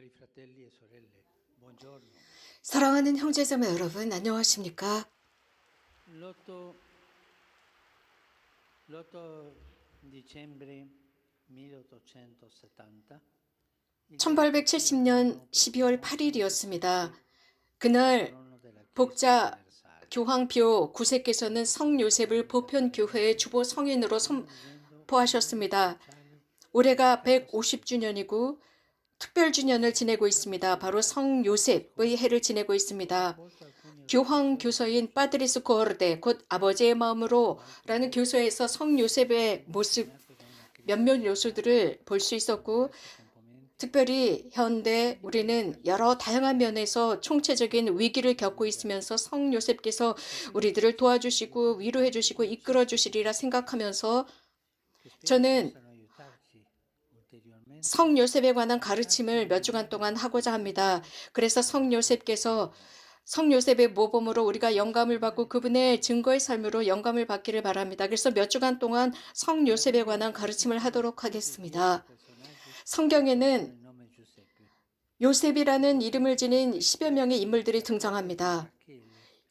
Cari fratelli e sorelle, buongiorno. 사랑하는 형제자매 여러분, 안녕하십니까? L'8 l'8 dicembre 1870, il Beato Pio 1870년 IX 12월 proclamò San 8일이었습니다. Giuseppe 그날 patrono della Chiesa 복자 universale, 교황 bio 9세께서는 성 요셉을 보편 교회의 주보 성인으로 condividendo un anno 선포하셨습니다. speciale 올해가 dedicato a San 150주년이고 특별 주년을 지내고 있습니다. 바로 성 요셉의 해를 지내고 ho 있습니다. proposto alcuni 교황 osservazioni 교서인 filosofiche 파드리스 코르데 곧 아버지의 마음으로라는 교서에서 성 요셉의 모습 nato da una crisi 몇몇 요소들을 볼 수 있었고, questo componente 특별히 현대 우리는 여러 다양한 면에서 총체적인 위기를 겪고 있으면서 성 요셉께서 우리들을 도와주시고 위로해 주시고 이끌어 주시리라 생각하면서 che spero 저는 possano aiutarci ulteriormente 성 요셉에 관한 가르침을 몇 주간 동안 하고자 합니다. 그래서 성 요셉께서 성 요셉의 모범으로 우리가 영감을 받고 그분의 증거의 삶으로 영감을 받기를 바랍니다. 그래서 몇 주간 동안 성 nella 요셉에 Bibbia 관한 sono 가르침을 stati 하도록 descritti diversi 하겠습니다. personaggi che portano 성경에는 il nome Giuseppe. 요셉이라는 이름을 지닌 10여 명의 인물들이 등장합니다. Rachele,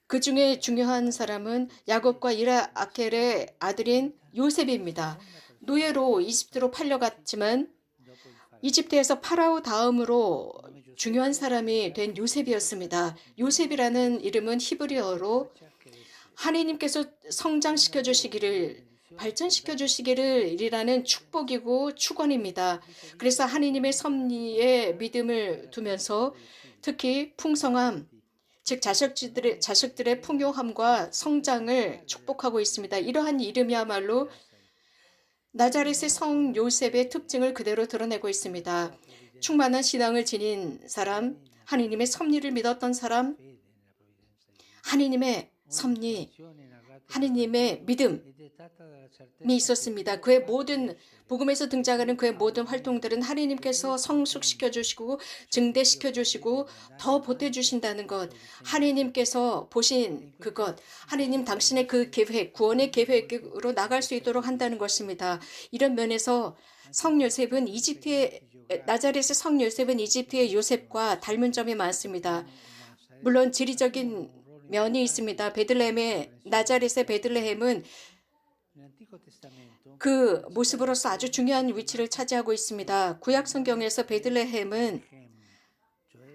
그 중에 중요한 사람은 야곱과 이라아켈의 아들인 요셉입니다. seconda persona 노예로 이집트로 팔려갔지만 dopo il faraò. 이집트에서 파라오 다음으로 Il nome 중요한 Giuseppe 사람이 된 요셉이었습니다. 요셉이라는 이름은 히브리어로 faccia crescere, 하나님께서 성장시켜 주시기를 발전시켜 주시기를이라는 축복이고 축원입니다. 그래서 하나님의 섭리에 믿음을 두면서 특히 풍성함, 즉 자식들의 풍요함과 성장을 축복하고 있습니다. 이러한 이름이야말로 나자렛의 성 요셉의 특징을 그대로 드러내고 있습니다. 충만한 신앙을 지닌 사람, 하나님의 섭리를 믿었던 사람, fede nella provvidenza di Dio. 하나님의 Ogni 섭리, situazione narrata 하나님의 믿음, è dettata dalla certezza 미 che 있었습니다. Dio 그의 fa 모든 crescere. 복음에서 등장하는 그의 모든 활동들은 하나님께서 성숙시켜 주시고 증대시켜 주시고 더 보태 주신다는 것, 하나님께서 보신 그것, 하나님 당신의 그 계획, 구원의 계획으로 나갈 수 있도록 한다는 것입니다. 이런 면에서 성 요셉은 나자렛의 성 요셉은 이집트의 요셉과 닮은 점이 많습니다. 물론 지리적인 면이 있습니다. 나자렛의 베들레헴은 Nell'Antico Testamento 그 모습으로서 아주 중요한 위치를 차지하고 있습니다. 구약 성경에서 베들레헴은 Shem,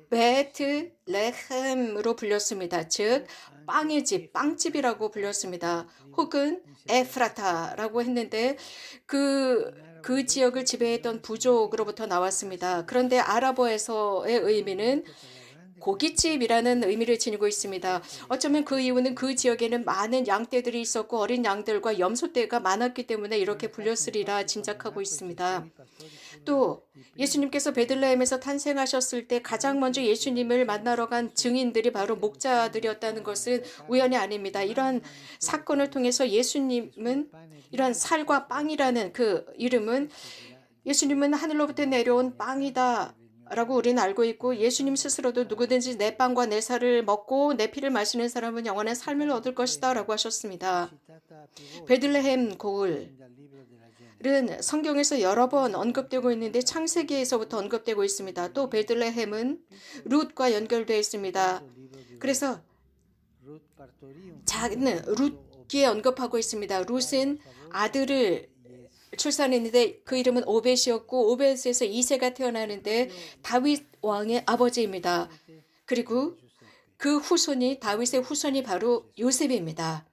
cioè 베트레헴으로 불렸습니다. 즉 빵의 집, 빵집이라고 불렸습니다. 혹은 에프라타라고 했는데 그 지역을 지배했던 부족으로부터 나왔습니다. 그런데 아랍어에서의 의미는 고깃집이라는 의미를 지니고 있습니다. 어쩌면 그 이유는 그 지역에는 많은 양떼들이 있었고 어린 양들과 염소떼가 많았기 때문에 이렇게 불렸으리라 짐작하고 있습니다. 또 예수님께서 베들레헴에서 탄생하셨을 때 가장 먼저 예수님을 만나러 간 증인들이 바로 목자들이었다는 것은 우연이 아닙니다. 이러한 사건을 통해서 예수님은 이러한 살과 빵이라는 그 이름은 예수님은 하늘로부터 내려온 빵이다 라고 우리는 알고 있고 예수님 스스로도 누구든지 내 빵과 내 살을 먹고 내 피를 마시는 사람은 영원한 삶을 얻을 것이다 라고 하셨습니다. citata più volte 베들레헴 고을 sin dal libro della Genesi. 은 성경에서 여러 번 언급되고 있는데 창세기에서부터 언급되고 있습니다. 또 베들레헴은 룻과 연결되어 있습니다. 그래서 Ruth partorì un 작은 룻기에 언급하고 있습니다. 룻은 아들을 Yes. 출산했는데 그 이름은 오벳이었고 오벳에서 이세가 태어나는데 다윗 왕의 아버지입니다. 그리고 그 후손이 다윗의 후손이 바로 요셉입니다.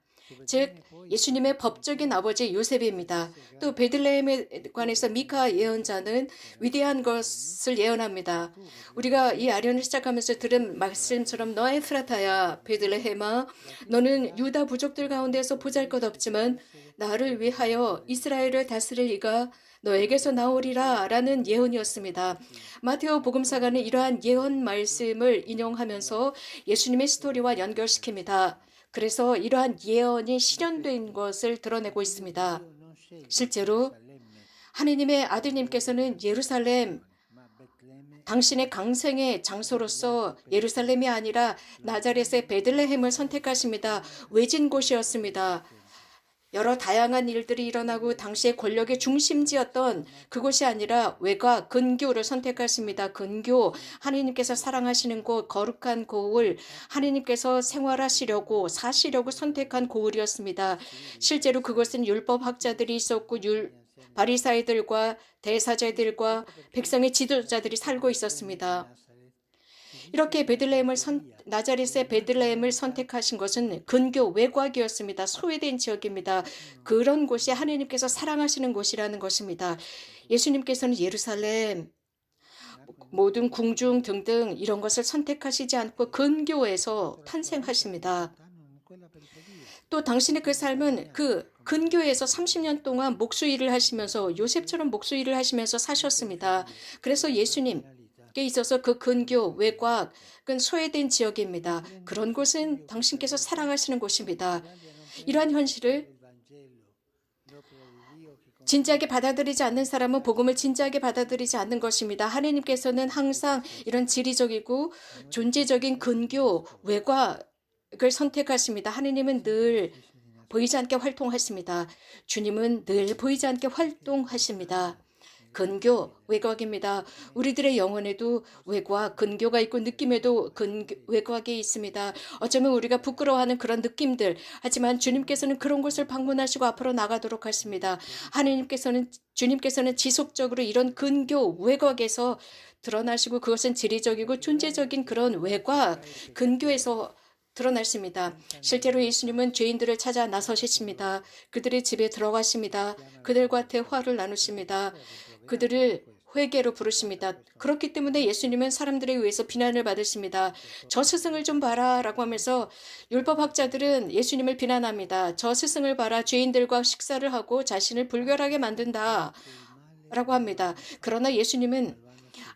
즉 예수님의 법적인 아버지 요셉입니다. 또 베들레헴에 관해서 미카 예언자는 위대한 것을 예언합니다. 우리가 이 아련을 시작하면서 들은 말씀처럼 너 에프라타야 베들레헴아 너는 유다 부족들 가운데서 보잘것없지만 나를 위하여 이스라엘을 다스릴 이가 너에게서 나오리라 라는 예언이었습니다. 마테오 복음사가는 이러한 예언 말씀을 인용하면서 예수님의 스토리와 연결시킵니다. 그래서 이러한 예언이 실현된 것을 드러내고 있습니다. 실제로 하느님의 아드님께서는 예루살렘, 당신의 강생의 장소로서 예루살렘이 아니라 나자렛의 베들레헴을 선택하십니다. 외진 곳이었습니다. 여러 다양한 일들이 일어나고 당시의 권력의 중심지였던 그곳이 아니라 외곽 근교를 선택하십니다. 근교, 하나님께서 사랑하시는 곳, 거룩한 고을, 하나님께서 생활하시려고 사시려고 선택한 고을이었습니다. 실제로 그것은 율법학자들이 있었고 바리사이들과 대사제들과 백성의 지도자들이 살고 있었습니다. 이렇게 나자렛의 베들레헴을 선택하신 것은 근교 외곽이었습니다. 소외된 지역입니다. 그런 곳이 하나님께서 사랑하시는 곳이라는 것입니다. 예수님께서는 예루살렘, 모든 궁중 등등 이런 것을 선택하시지 않고 근교에서 탄생하십니다. 또 당신의 그 삶은 그 근교에서 30년 동안 목수일을 하시면서 요셉처럼 목수일을 하시면서 사셨습니다. 그래서 예수님께 있어서 그 근교, 외곽은 소외된 지역입니다. 그런 곳은 당신께서 사랑하시는 곳입니다. 이러한 현실을 진지하게 받아들이지 않는 사람은 복음을 진지하게 받아들이지 않는 것입니다. 하나님께서는 항상 이런 지리적이고 존재적인 근교, 외곽을 선택하십니다. 하나님은 늘 보이지 않게 활동하십니다. 주님은 늘 보이지 않게 활동하십니다. 근교, 외곽입니다. 우리들의 영혼에도 외곽, 근교가 있고 느낌에도 외곽이 있습니다. 어쩌면 우리가 부끄러워하는 그런 느낌들, 하지만 주님께서는 그런 곳을 방문하시고 앞으로 나가도록 하십니다. 주님께서는 지속적으로 이런 근교, 외곽에서 드러나시고 그것은 지리적이고 존재적인 그런 외곽, 근교에서 드러나십니다. 실제로 예수님은 죄인들을 찾아 나서십니다. 그들의 집에 들어가십니다. 그들과 대화를 나누십니다. 그들을 회개로 부르십니다. 그렇기 때문에 예수님은 사람들에 의해서 비난을 받으십니다. 저 스승을 좀 봐라 라고 하면서 율법학자들은 예수님을 비난합니다. 저 스승을 봐라, 죄인들과 식사를 하고 자신을 불결하게 만든다 라고 합니다. 그러나 예수님은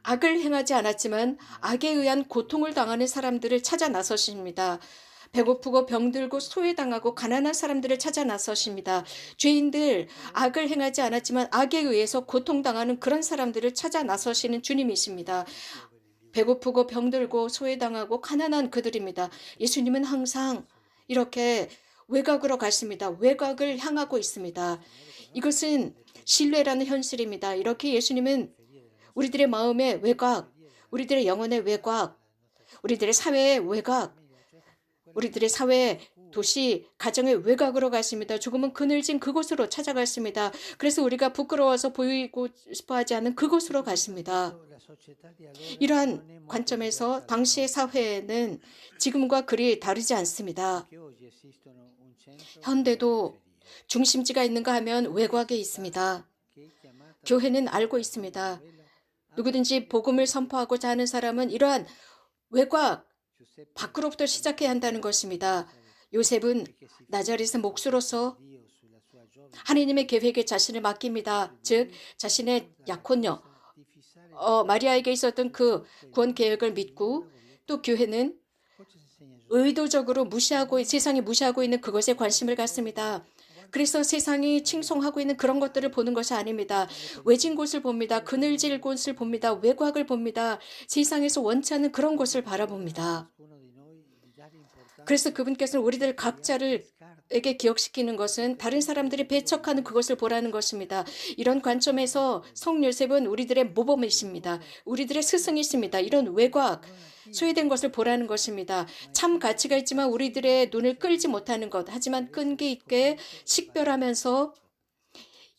악을 행하지 않았지만 악에 의한 고통을 당하는 사람들을 찾아 나서십니다. 배고프고 병들고 소외당하고 가난한 사람들을 찾아 나서십니다. 죄인들, 악을 행하지 않았지만 악에 의해서 고통당하는 그런 사람들을 찾아 나서시는 주님이십니다. 배고프고 병들고 소외당하고 가난한 그들입니다. 예수님은 항상 이렇게 외곽으로 가십니다. 외곽을 향하고 있습니다. 이것은 신뢰라는 현실입니다. 이렇게 예수님은 우리들의 마음의 외곽, 우리들의 영혼의 외곽, 우리들의 사회의 외곽, 우리들의 사회, 도시, 가정의 외곽으로 가십니다. 조금은 그늘진 그곳으로 찾아갔습니다. 그래서 우리가 부끄러워서 보이고 싶어하지 않은 그곳으로 갔습니다. 이러한 관점에서 당시의 사회는 지금과 그리 다르지 않습니다. 현대도 중심지가 있는가 하면 외곽에 있습니다. 교회는 알고 있습니다. 누구든지 복음을 선포하고자 하는 사람은 이러한 외곽 밖으로부터 시작해야 한다는 것입니다. 요셉은 나자렛의 목수로서 하나님의 계획에 자신을 맡깁니다. 즉 자신의 약혼녀 마리아에게 있었던 그 구원 계획을 믿고 또 교회는 의도적으로 세상이 무시하고 있는 그것에 관심을 갖습니다. 그래서 세상이 칭송하고 있는 그런 것들을 보는 것이 아닙니다. 외진 곳을 봅니다. 그늘질 곳을 봅니다. 외곽을 봅니다. 세상에서 원치 않는 그런 곳을 바라봅니다. 그래서 그분께서는 우리들 각자에게 기억시키는 것은 다른 사람들이 배척하는 그것을 보라는 것입니다. 이런 관점에서 성 요셉은 우리들의 모범이십니다. 우리들의 스승이십니다. 이런 외곽, 소외된 것을 보라는 것입니다. 참 가치가 있지만 우리들의 눈을 끌지 못하는 것, 하지만 끈기 있게 식별하면서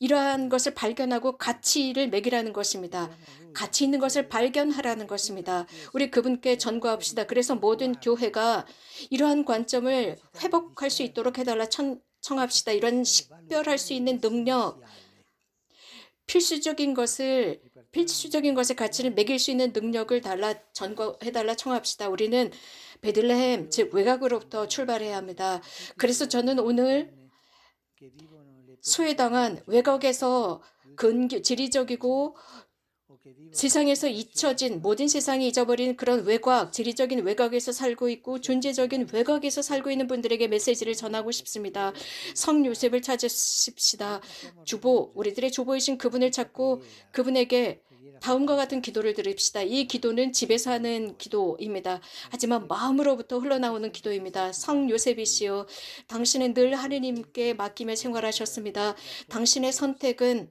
이러한 것을 발견하고 가치를 매기라는 것입니다. 가치 있는 것을 발견하라는 것입니다. 우리 그분께 전구합시다. 그래서 모든 교회가 이러한 관점을 회복할 수 있도록 해달라 청합시다. 이런 식별할 수 있는 능력, 필수적인 것의 가치를 매길 수 있는 능력을 전거해달라 청합시다. 우리는 베들레헴, 즉 외곽으로부터 출발해야 합니다. 그래서 저는 오늘 소외당한 외곽에서 지리적이고 세상에서 잊혀진 모든 세상이 잊어버린 그런 외곽, 지리적인 외곽에서 살고 있고 존재적인 외곽에서 살고 있는 분들에게 메시지를 전하고 싶습니다. 성 요셉을 찾으십시다. 우리들의 주보이신 그분을 찾고 그분에게 다음과 같은 기도를 드립시다. 이 기도는 집에서 하는 기도입니다. 하지만 마음으로부터 흘러나오는 기도입니다. 성 요셉이시여, 당신은 늘 하느님께 맡기며 생활하셨습니다. 당신의 선택은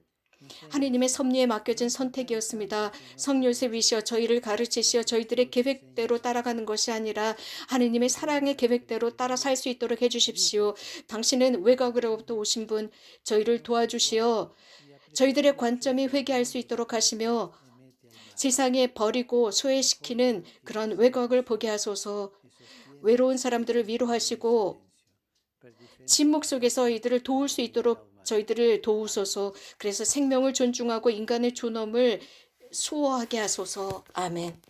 하느님의 섭리에 맡겨진 선택이었습니다. 성 요셉이시여, 저희를 가르치시어 저희들의 계획대로 따라가는 것이 아니라 하느님의 사랑의 계획대로 따라 살 수 있도록 해주십시오. 당신은 외곽으로부터 오신 분, 저희를 도와주시어 저희들의 관점이 회개할 수 있도록 하시며 세상에 버리고 소외시키는 그런 외곽을 보게 하소서. 외로운 사람들을 위로하시고 침묵 속에서 이들을 도울 수 있도록 저희들을 도우소서. 그래서 생명을 존중하고 인간의 존엄을 수호하게 하소서. 아멘.